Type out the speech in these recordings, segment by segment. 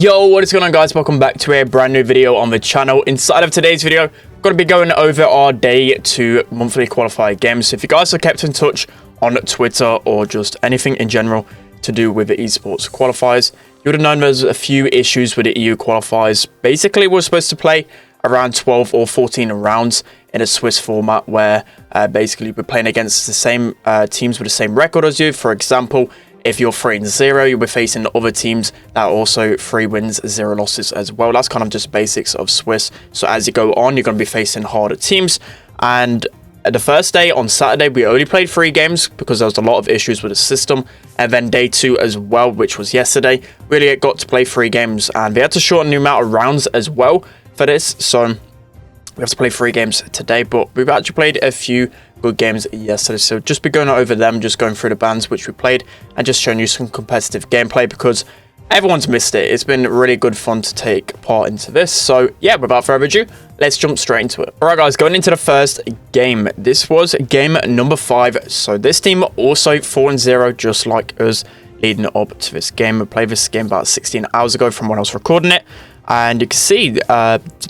Yo, what is going on, guys? Welcome back to a brand new video on the channel. Inside of today's video, I'm going to be going over our day 2 monthly qualifier games. If you guys are kept in touch on Twitter or just anything in general to do with the esports qualifiers, you would have known there's a few issues with the EU qualifiers. Basically, we're supposed to play around 12 or 14 rounds in a Swiss format where basically we're playing against the same teams with the same record as you. For example, if you're 3-0, you'll be facing other teams that are also 3 wins, 0 losses as well. That's kind of just basics of Swiss. So as you go on, you're going to be facing harder teams. And the first day on Saturday, we only played 3 games because there was a lot of issues with the system. And then day 2 as well, which was yesterday, really got to play 3 games. And we had to shorten the amount of rounds as well for this. So we have to play 3 games today, but we've actually played a few good games yesterday. So just be going over them, just going through the bans which we played and just showing you some competitive gameplay because everyone's missed it. It's been really good fun to take part into this. So yeah, without further ado, let's jump straight into it. All right, guys, going into the first game. This was game number 5. So this team also 4-0, just like us, leading up to this game. I played this game about 16 hours ago from when I was recording it. And you can see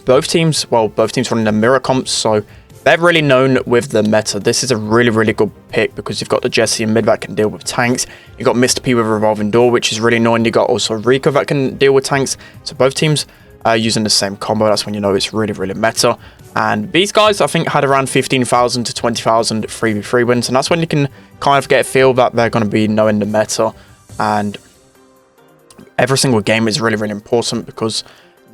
both teams running the mirror comps, so they're really known with the meta. This is a really good pick because you've got the Jesse in mid that can deal with tanks. You've got Mr. P with Revolving Door, which is really annoying. You've got also Rico that can deal with tanks. So both teams are using the same combo. That's when you know it's really meta. And these guys, I think, had around 15,000 to 20,000 3v3 wins. And that's when you can kind of get a feel that they're going to be knowing the meta. And every single game is really important because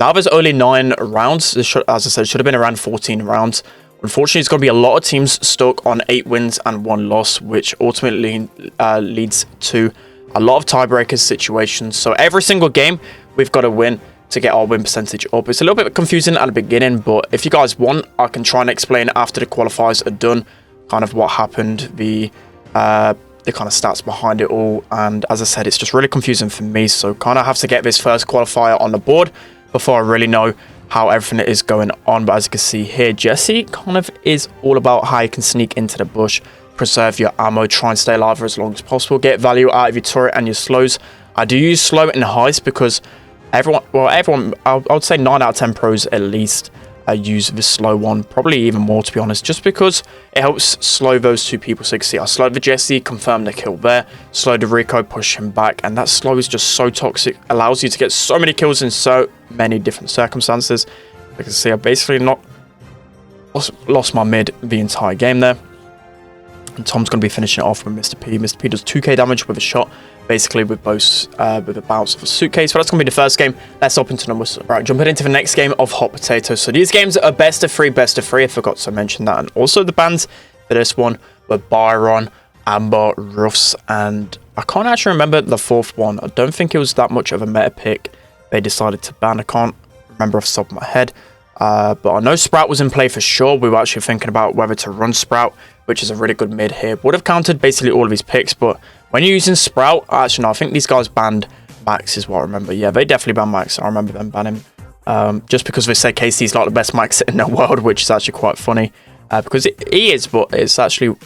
now there's only 9 rounds. This should, as I said, should have been around 14 rounds. Unfortunately, it's going to be a lot of teams stuck on 8 wins and 1 loss, which ultimately leads to a lot of tiebreakers situations. So every single game, we've got to win to get our win percentage up. It's a little bit confusing at the beginning, but if you guys want, I can try and explain after the qualifiers are done, kind of what happened, the kind of stats behind it all. And as I said, it's just really confusing for me. So kind of have to get this first qualifier on the board before I really know how everything is going on. But as you can see here, Jesse kind of is all about how you can sneak into the bush, preserve your ammo, try and stay alive for as long as possible, get value out of your turret and your slows. I do use slow and heist because everyone, I would say 9 out of 10 pros at least use the slow one, probably even more to be honest, just because it helps slow those 2 people. So you can see I slowed the Jesse, confirmed the kill there, slowed the Rico, push him back, and that slow is just so toxic, allows you to get so many kills in so many different circumstances. You can see I basically lost my mid the entire game there. And Tom's going to be finishing it off with Mr. P. Mr. P does 2k damage with a shot, basically with both with the bounce of a suitcase. But that's going to be the first game. Let's open to numbers. All right, jumping into the next game of Hot Potato. So these games are best of 3, best of 3. I forgot to mention that. And also the bans for this one were Byron, Amber, Ruffs, and I can't actually remember the 4th one. I don't think it was that much of a meta pick they decided to ban. I can't remember off the top of my head. But I know Sprout was in play for sure. We were actually thinking about whether to run Sprout, which is a really good mid here. Would have countered basically all of his picks, but when you're using Sprout, actually no, I think these guys banned Max is what I remember. Yeah, they definitely banned Max. I remember them banning just because they said KC's like the best Max in the world, which is actually quite funny because he is, but it's actually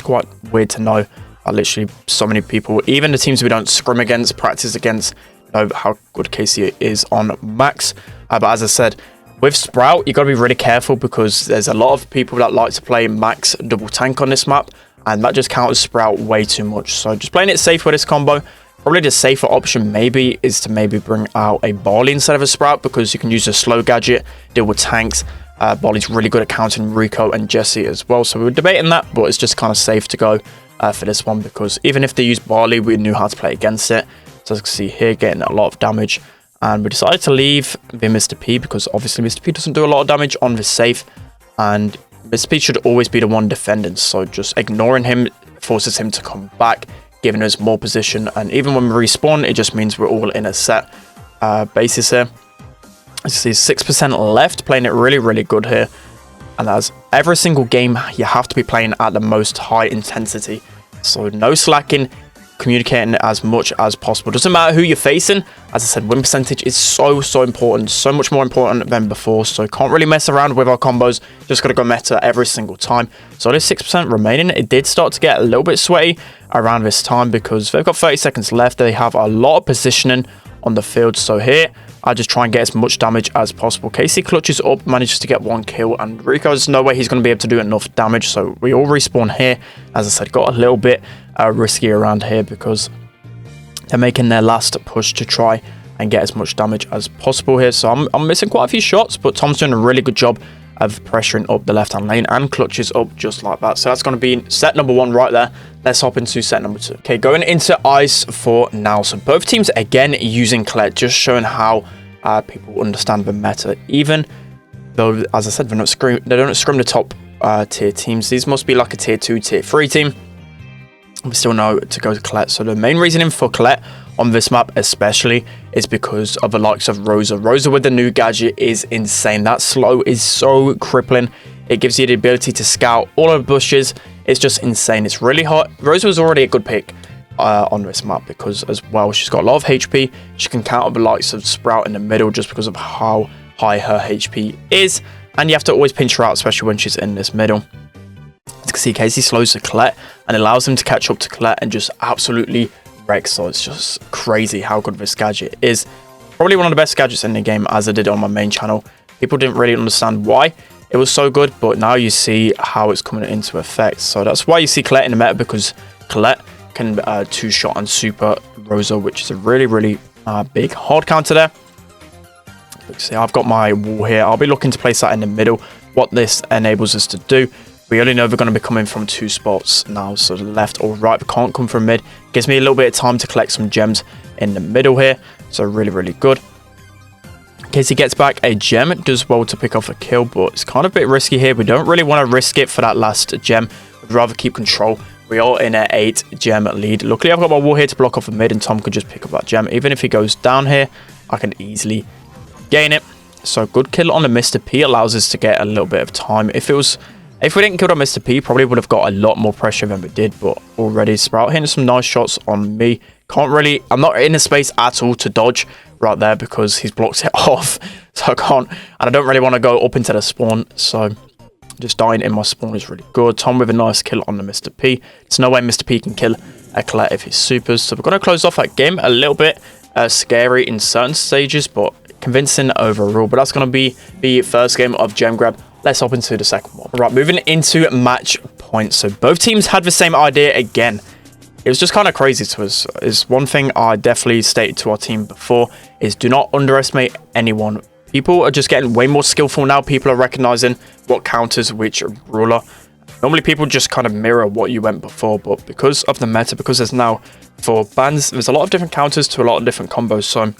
quite weird to know. Literally so many people, even the teams we don't scrim against, practice against, know how good KC is on Max. But as I said, with Sprout, you got to be really careful because there's a lot of people that like to play Max double tank on this map, and that just counters Sprout way too much. So just playing it safe with this combo. Probably the safer option maybe is to maybe bring out a Barley instead of a Sprout because you can use a slow gadget, deal with tanks. Barley's really good at countering Rico and Jesse as well. So we were debating that, but it's just kind of safe to go for this one because even if they use Barley, we knew how to play against it. So as you can see here, getting a lot of damage. And we decided to leave the Mr. P because obviously Mr. P doesn't do a lot of damage on the safe. And Mr. P should always be the one defending. So just ignoring him forces him to come back, giving us more position. And even when we respawn, it just means we're all in a set basis here. As you see, 6% left, playing it really good here. And as every single game, you have to be playing at the most high intensity. So no slacking, communicating as much as possible. Doesn't matter who you're facing. As I said, win percentage is so important, so much more important than before. So can't really mess around with our combos. Just got to go meta every single time. So there's 6% remaining. It did start to get a little bit sweaty around this time because they've got 30 seconds left. They have a lot of positioning on the field. So here, I just try and get as much damage as possible. Casey clutches up, manages to get 1 kill, and Rico's no way he's going to be able to do enough damage. So we all respawn here. As I said, got a little bit risky around here because they're making their last push to try and get as much damage as possible here. So I'm missing quite a few shots, but Tom's doing a really good job of pressuring up the left-hand lane and clutches up just like that. So that's going to be set number 1 right there. Let's hop into set number 2. Okay, going into ice for now. So both teams, again, using Colette, just showing how people understand the meta. Even though, as I said, they don't scrim the top tier teams. These must be like a tier 2, tier 3 team. We still know to go to Colette. So the main reasoning for Colette on this map especially is because of the likes of Rosa. Rosa with the new gadget is insane. That slow is so crippling. It gives you the ability to scout all of the bushes. It's just insane. It's really hot. Rosa was already a good pick on this map because as well, she's got a lot of HP. She can counter the likes of Sprout in the middle just because of how high her HP is. And you have to always pinch her out, especially when she's in this middle. As you can see, Casey slows to Colette and allows him to catch up to Colette and just absolutely wrecks. So it's just crazy how good this gadget is. Probably one of the best gadgets in the game, as I did on my main channel. People didn't really understand why it was so good, but now you see how it's coming into effect. So that's why you see Colette in the meta, because Colette can 2-shot and super Rosa, which is a really big hard counter there. See, I've got my wall here. I'll be looking to place that in the middle. What this enables us to do, we only know they're going to be coming from 2 spots now, so the left or right, but can't come from mid. Gives me a little bit of time to collect some gems in the middle here, so really good. Casey gets back a gem. It does well to pick off a kill, but it's kind of a bit risky here. We don't really want to risk it for that last gem. We'd rather keep control. We are in an 8 gem lead. Luckily, I've got my wall here to block off a mid, and Tom can just pick up that gem. Even if he goes down here, I can easily gain it. So good kill on the Mr. P allows us to get a little bit of time. If we didn't kill on Mr. P, probably would have got a lot more pressure than we did, but already Sprout hitting some nice shots on me. I'm not in a space at all to dodge right there because he's blocked it off, so I can't, and I don't really want to go up into the spawn, so just dying in my spawn is really good. Tom with a nice kill on the Mr. P. There's no way Mr. P can kill a Colette if he's supers, so we're going to close off that game. A little bit scary in certain stages, but convincing overall. But that's going to be the first game of Gem Grab. Let's hop into the second one. Right, moving into match points. So both teams had the same idea again. It was just kind of crazy to us. Is one thing I definitely stated to our team before is do not underestimate anyone. People are just getting way more skillful now. People are recognizing what counters which ruler. Normally people just kind of mirror what you went before, but because of the meta, because there's now 4 bans, there's a lot of different counters to a lot of different combos. So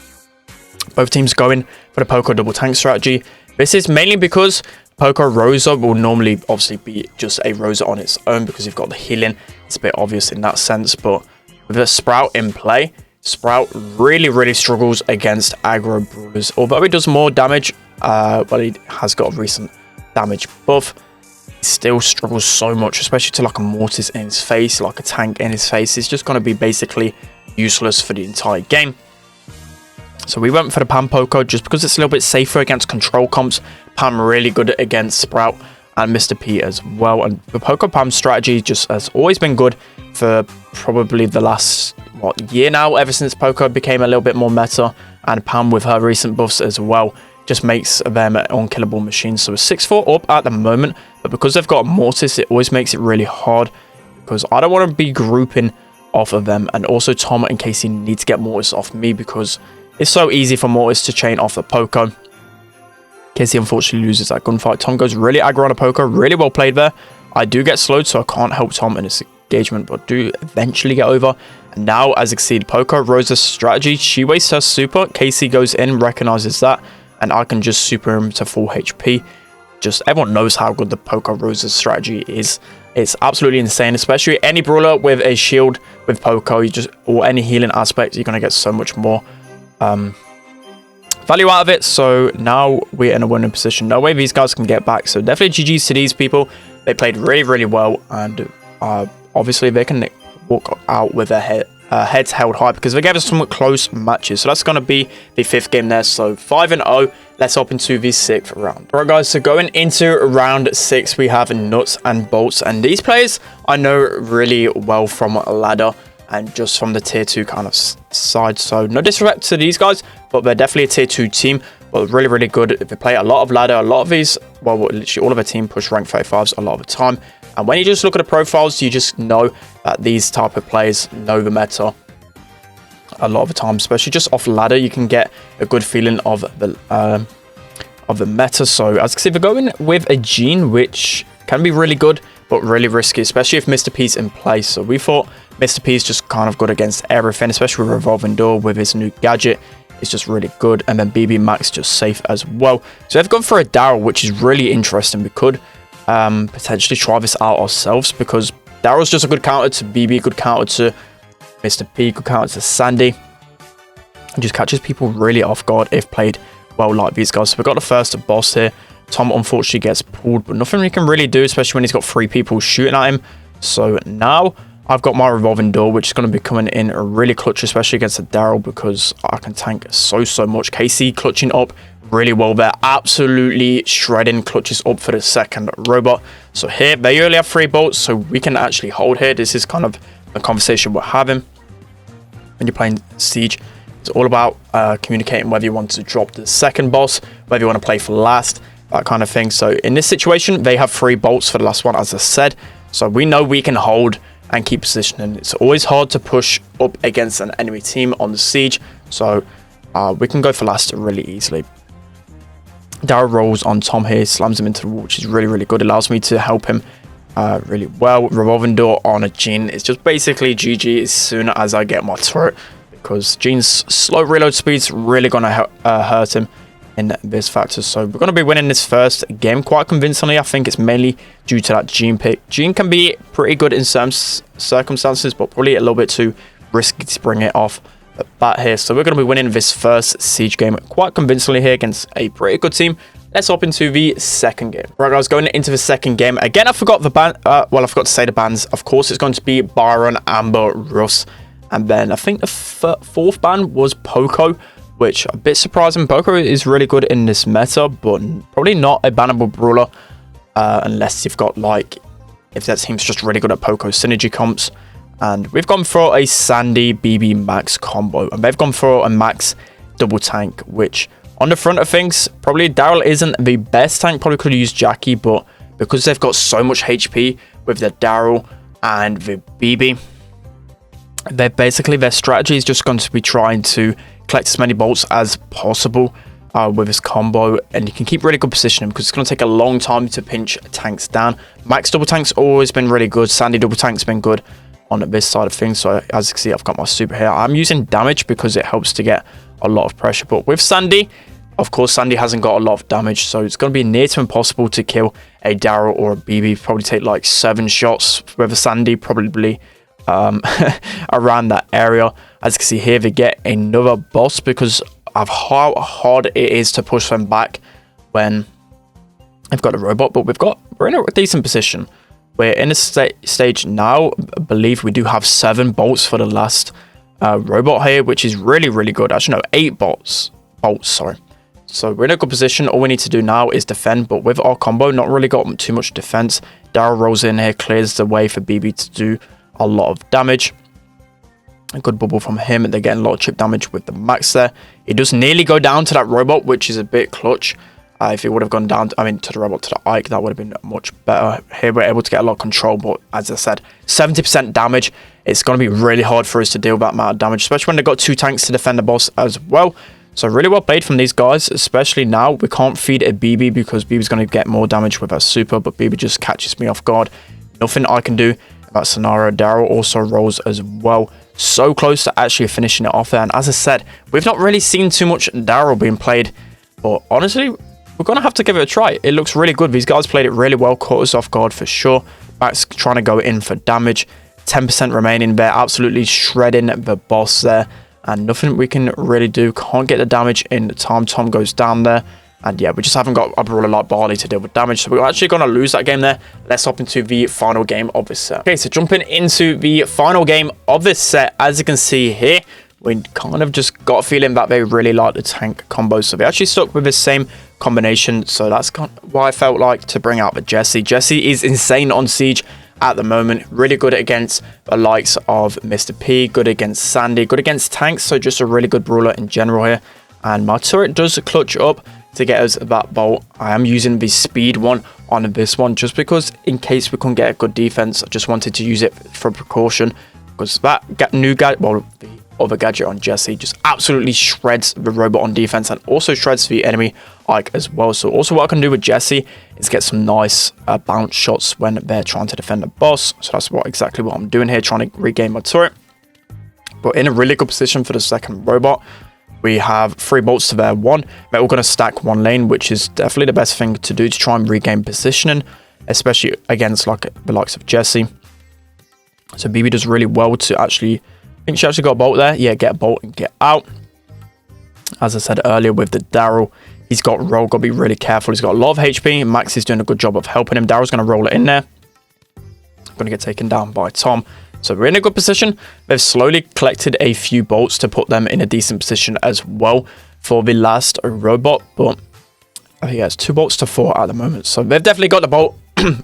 both teams going for the Poco double tank strategy. This is mainly because Poco Rosa will normally obviously be just a Rosa on its own because you've got the healing. It's a bit obvious in that sense, but with a Sprout in play, Sprout really struggles against aggro brawlers. Although he does more damage, but he has got a recent damage buff, he still struggles so much, especially to like a Mortis in his face, like a tank in his face. It's just going to be basically useless for the entire game. So we went for the Pam Poco just because it's a little bit safer against control comps. Pam really good against Sprout and Mr. P as well. And the Poco Pam strategy just has always been good for probably the last year now, ever since Poco became a little bit more meta. And Pam with her recent buffs as well just makes them an unkillable machine. So we're 6-4 up at the moment, but because they've got Mortis, it always makes it really hard because I don't want to be grouping off of them. And also Tom and Casey need to get Mortis off me because it's so easy for Mortis to chain off the Poco. Casey unfortunately loses that gunfight. Tom goes really aggro on a Poco. Really well played there. I do get slowed, so I can't help Tom in this engagement, but do eventually get over. And now, as exceed Poco, Rosa's strategy, she wastes her super. Casey goes in, recognizes that, and I can just super him to full HP. Just everyone knows how good the Poco Rosa's strategy is. It's absolutely insane, especially any brawler with a shield with Poco, or any healing aspect, you're going to get so much more value out of it. So now we're in a winning position. No way these guys can get back, so definitely GG's to these people. They played really well, and obviously they can walk out with their heads held high because they gave us some close matches. So that's going to be the 5th game there. So 5-0. Let's hop into the 6th round. All right guys, so going into round 6 we have Nuts and Bolts, and these players I know really well from ladder. and just from the tier 2 kind of side. So no disrespect to these guys, but they're definitely a tier 2 team, but really, really good. They play a lot of ladder. A lot of these, well, literally all of their team push rank 35s a lot of the time. And when you just look at the profiles, you just know that these type of players know the meta a lot of the time, especially just off ladder. You can get a good feeling of the meta. So as you can see, they're going with a Gene, which can be really good, but really risky, especially if Mr. P's in play. So we thought Mr. P's just kind of good against everything, especially with Revolving Door with his new gadget. It's just really good. And then BB Max just safe as well. So they've gone for a Daryl, which is really interesting. We could potentially try this out ourselves, because Daryl's just a good counter to BB, good counter to Mr. P, good counter to Sandy. It just catches people really off guard if played well like these guys. So we've got the first boss here. Tom unfortunately gets pulled, but nothing we can really do, especially when he's got 3 people shooting at him. So now I've got my Revolving Door, which is going to be coming in really clutch, especially against a Daryl, because I can tank so much. KC clutching up really well there, absolutely shredding, clutches up for the second robot. So here they only have 3 bolts, so we can actually hold here. This is kind of the conversation we're having when you're playing Siege. It's all about communicating whether you want to drop the second boss, whether you want to play for last, that kind of thing. So in this situation, they have 3 bolts for the last one, as I said. So we know we can hold and keep positioning. It's always hard to push up against an enemy team on the Siege. So we can go for last really easily. Daryl rolls on Tom here, slams him into the wall, which is really, really good. It allows me to help him really well. Revolving Door on a Gene. It's just basically GG as soon as I get my turret, because Gene's slow reload speed's really going to hurt him in this factor. So we're going to be winning this first game quite convincingly. I think it's mainly due to that Gene pick. Gene can be pretty good in some circumstances, but probably a little bit too risky to bring it off the bat here. So we're going to be winning this first Siege game quite convincingly here against a pretty good team. Let's hop into the second game. Right, guys, going into the second game. Again, I forgot the band. Well, I forgot to say the bands. Of course, it's going to be Byron, Amber, Russ. And then I think the 4th band was Poco, which a bit surprising. Poco is really good in this meta, but probably not a bannable brawler unless you've got, like, if that team's just really good at Poco synergy comps. And we've gone for a Sandy BB Max combo, and they've gone for a Max double tank, which on the front of things, probably Daryl isn't the best tank. Probably could use Jackie, but because they've got so much HP with the Daryl and the BB, their strategy is just going to be trying to collect as many bolts as possible with this combo, and you can keep really good positioning, because it's going to take a long time to pinch tanks down. Max double tank's always been really good. Sandy double tank's been good on this side of things. So as you can see, I've got my super here. I'm using damage because it helps to get a lot of pressure, but with Sandy, of course, Sandy hasn't got a lot of damage, so it's going to be near to impossible to kill a Daryl or a BB. Probably take like 7 shots with a Sandy, probably around that area. As you can see here, they get another boss because of how hard it is to push them back when they've got a robot. But we're in a decent position. We're in a stage now. I believe we do have 7 bolts for the last robot here, which is really, really good. Actually, no, 8 bolts, sorry. So we're in a good position. All we need to do now is defend, but with our combo, not really got too much defense. Daryl rolls in here, clears the way for BB to do a lot of damage. A good bubble from him, and they're getting a lot of chip damage with the Max there. It does nearly go down to that robot, which is a bit clutch. If it would have gone down, to the robot, to the Ike, that would have been much better. Here we're able to get a lot of control, but as I said, 70% damage. It's going to be really hard for us to deal with that amount of damage, especially when they've got 2 tanks to defend the boss as well. So really well played from these guys, especially now. We can't feed a BB because BB's going to get more damage with her super, but BB just catches me off guard. Nothing I can do in that scenario. Daryl also rolls as well. So close to actually finishing it off there. And as I said, we've not really seen too much Daryl being played, but honestly, we're going to have to give it a try. It looks really good. These guys played it really well, caught us off guard for sure. Max trying to go in for damage. 10% remaining there, absolutely shredding the boss there. And nothing we can really do. Can't get the damage in time. Tom goes down there. And yeah, we just haven't got a brawler like Barley to deal with damage. So we're actually going to lose that game there. Let's hop into the final game of this set. Okay, so jumping into the final game of this set. As you can see here, we kind of just got a feeling that they really like the tank combo. So they actually stuck with the same combination. So that's kind of why I felt like to bring out the Jessie. Jessie is insane on Siege. at the moment. Really good against the likes of Mr. P, good against Sandy, good against tanks. So just a really good brawler in general here. And my turret does clutch up to get us that bolt. I am using the speed one on this one just because in case we couldn't get a good defense, I just wanted to use it for precaution, because that new gadget, well, the other gadget on Jesse just absolutely shreds the robot on defense and also shreds the enemy Ike as well. So also what I can do with Jesse is get some nice bounce shots when they're trying to defend the boss. So that's exactly what I'm doing here, trying to regain my turret. But in a really good position for the second robot. We have 3 bolts to their 1. They're all going to stack 1 lane, which is definitely the best thing to do to try and regain positioning, especially against like the likes of Jesse. So BB does really well to actually, I think she actually got a bolt there. Yeah, get a bolt and get out. As I said earlier with the Daryl, he's got roll, got to be really careful. He's got a lot of HP. Max is doing a good job of helping him. Daryl's going to roll it in there. Going to get taken down by Tom. So we're in a good position. They've slowly collected a few bolts to put them in a decent position as well for the last robot. But I think it's 2 bolts to 4 at the moment. So they've definitely got the bolt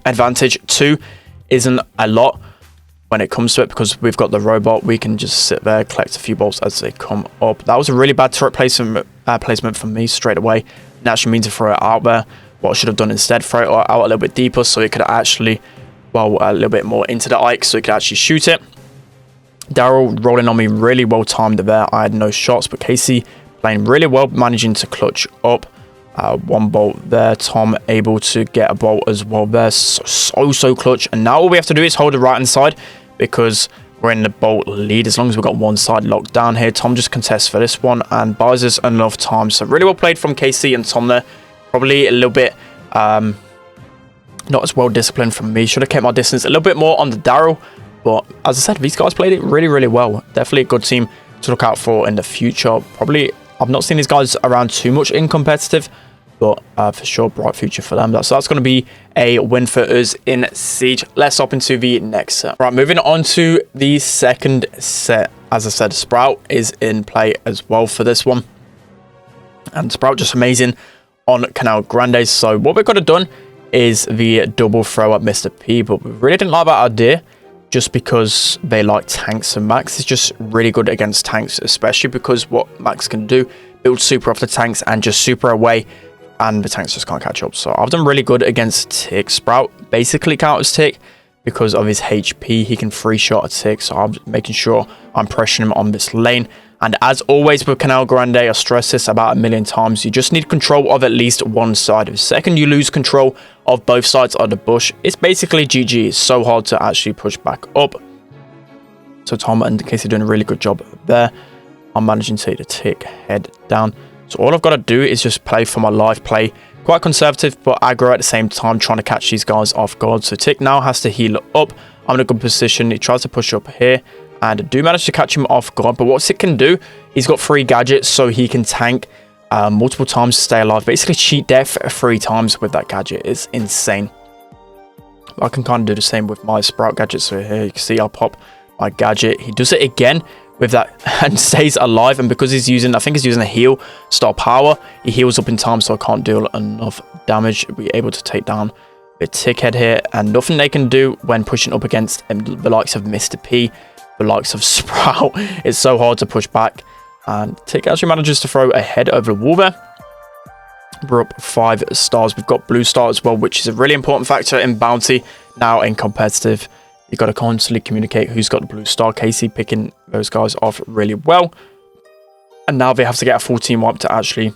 advantage. 2 isn't a lot when it comes to it, because we've got the robot. We can just sit there, collect a few bolts as they come up. That was a really bad turret placement from me straight away. Didn't actually mean to throw it out there. What I should have done instead, throw it out a little bit deeper so it could actually, well, a little bit more into the Ike so he could actually shoot it. Daryl rolling on me, really well timed there. I had no shots, but Casey playing really well, managing to clutch up 1 bolt there. Tom able to get a bolt as well there. So clutch. And now all we have to do is hold the right hand side, because we're in the bolt lead as long as we've got one side locked down here. Tom just contests for this one and buys us enough time. So really well played from Casey and Tom there. Probably a little bit not as well disciplined from me. Should have kept my distance a little bit more on the Daryl. But as I said, these guys played it really, really well. Definitely a good team to look out for in the future. Probably, I've not seen these guys around too much in competitive, but for sure, bright future for them. So that's going to be a win for us in Siege. Let's hop into the next set. Right, moving on to the second set. As I said, Sprout is in play as well for this one. And Sprout just amazing on Canal Grande. So what we've got to done is the double throw at Mr. P, but we really didn't like that idea just because they like tanks. So Max is just really good against tanks, especially because what Max can do, build super off the tanks and just super away, and the tanks just can't catch up. So I've done really good against Tick. Sprout basically counters Tick because of his HP. He can free shot a Tick, so I'm making sure I'm pressuring him on this lane. And as always with Canal Grande, I stress this about 1,000,000 times, you just need control of at least one side. The second you lose control of both sides of the bush, it's basically GG. It's so hard to actually push back up. So Tom and Casey are doing a really good job there. I'm managing to take the Tick head down. So all I've got to do is just play for my life, play quite conservative but aggro at the same time, trying to catch these guys off guard. So Tick now has to heal up. I'm in a good position. He tries to push up here, and I do manage to catch him off guard. But what Tick can do, he's got 3 gadgets, so he can tank multiple times to stay alive. Basically cheat death 3 times with that gadget. It's insane. I can kind of do the same with my Sprout gadget. So here you can see I'll pop my gadget. He does it again with that and stays alive. And because he's using, I think he's using a heal star power, he heals up in time, so I can't deal enough damage. We're able to take down a Tick head here, and nothing they can do when pushing up against the likes of Mr. P, the likes of Sprout. It's so hard to push back, and Tick actually manages to throw a head over the wall there. We're up 5 stars. We've got blue star as well, which is a really important factor in bounty. Now in competitive, you've got to constantly communicate who's got the blue star. Casey picking those guys off really well, and now they have to get a full team wipe to actually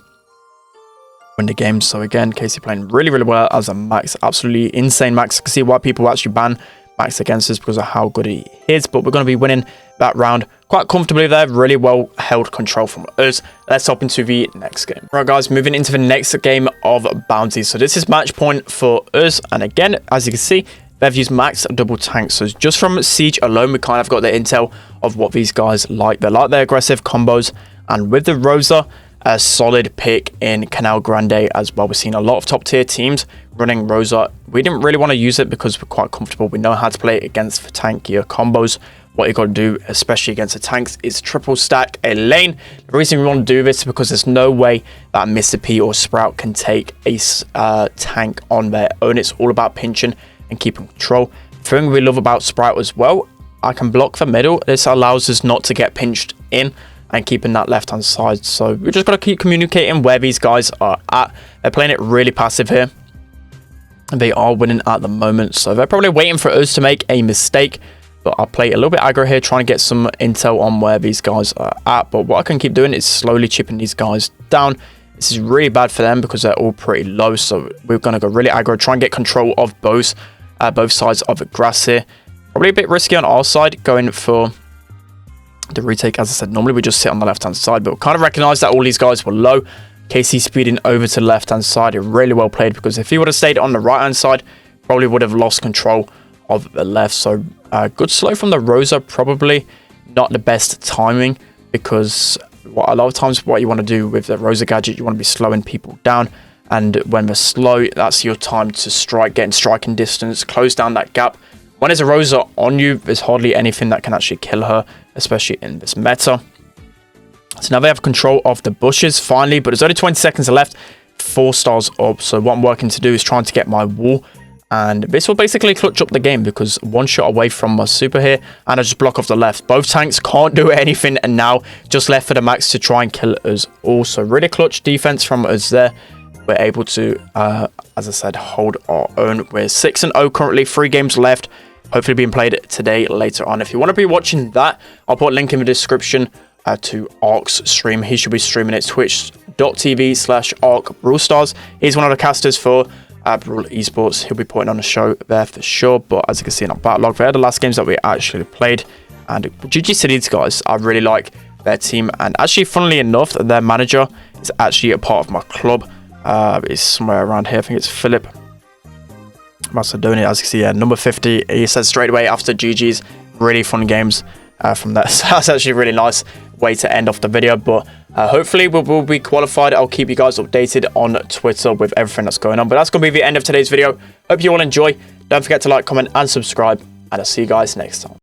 win the game. So again, Casey playing really, really well as a Max. Absolutely insane Max. I can see why people actually ban Max against us because of how good he is, but we're going to be winning that round quite comfortably there. Really well held control from us. Let's hop into the next game. Right guys, moving into the next game of bounty. So this is match point for us, and again, as you can see, they've used Max double tanks. So just from Siege alone, we kind of got the intel of what these guys like. They like their aggressive combos, and with the Rosa, a solid pick in Canal Grande as well. We're seeing a lot of top tier teams running Rosa. We didn't really want to use it because we're quite comfortable. We know how to play it against the tankier combos. What you got to do, especially against the tanks, is triple stack a lane. The reason we want to do this is because there's no way that Mr. P or Sprout can take a tank on their own. It's all about pinching and keeping control. thing we love about Sprite as well, I can block the middle. This allows us not to get pinched in and keeping that left hand side. So we just got to keep communicating where these guys are at. They're playing it really passive here. They are winning at the moment, so they're probably waiting for us to make a mistake. But I'll play a little bit aggro here, trying to get some intel on where these guys are at. But what I can keep doing is slowly chipping these guys down. This is really bad for them because they're all pretty low. So we're going to go really aggro, try and get control of both sides of the grass here. Probably a bit risky on our side, going for the retake. As I said, normally we just sit on the left-hand side, but kind of recognize that all these guys were low. KC speeding over to the left-hand side. It really well played, because if he would have stayed on the right-hand side, probably would have lost control of the left. So good slow from the Rosa, probably not the best timing, because a lot of times what you want to do with the Rosa gadget, you want to be slowing people down, and when they're slow, that's your time to strike, get in striking distance, close down that gap. When there's a Rosa on you, there's hardly anything that can actually kill her, especially in this meta. So now they have control of the bushes finally, but there's only 20 seconds left, 4 stars up. So what I'm working to do is trying to get my wall, and this will basically clutch up the game, because one shot away from my super here and I just block off the left. Both tanks can't do anything, and now just left for the max to try and kill us all. So really clutch defense from us there. We're able to, as I said, hold our own. We're 6-0 currently, 3 games left, hopefully being played today later on. If you want to be watching that, I'll put a link in the description to Arc's stream. He should be streaming it, twitch.tv/Arc Brawl Stars. He's one of the casters for Brawl Esports. He'll be putting on a show there for sure. But as you can see in our backlog, they're the last games that we actually played. And GG to these guys. I really like their team. And actually, funnily enough, their manager is actually a part of my club. It's somewhere around here. I think it's Philip Macedonia. As you can see, yeah, number 50. He said straight away after GG's, really fun games from that. So that's actually a really nice way to end off the video. But hopefully we'll be qualified. I'll keep you guys updated on Twitter with everything that's going on. But that's going to be the end of today's video. Hope you all enjoy. Don't forget to like, comment, and subscribe. And I'll see you guys next time.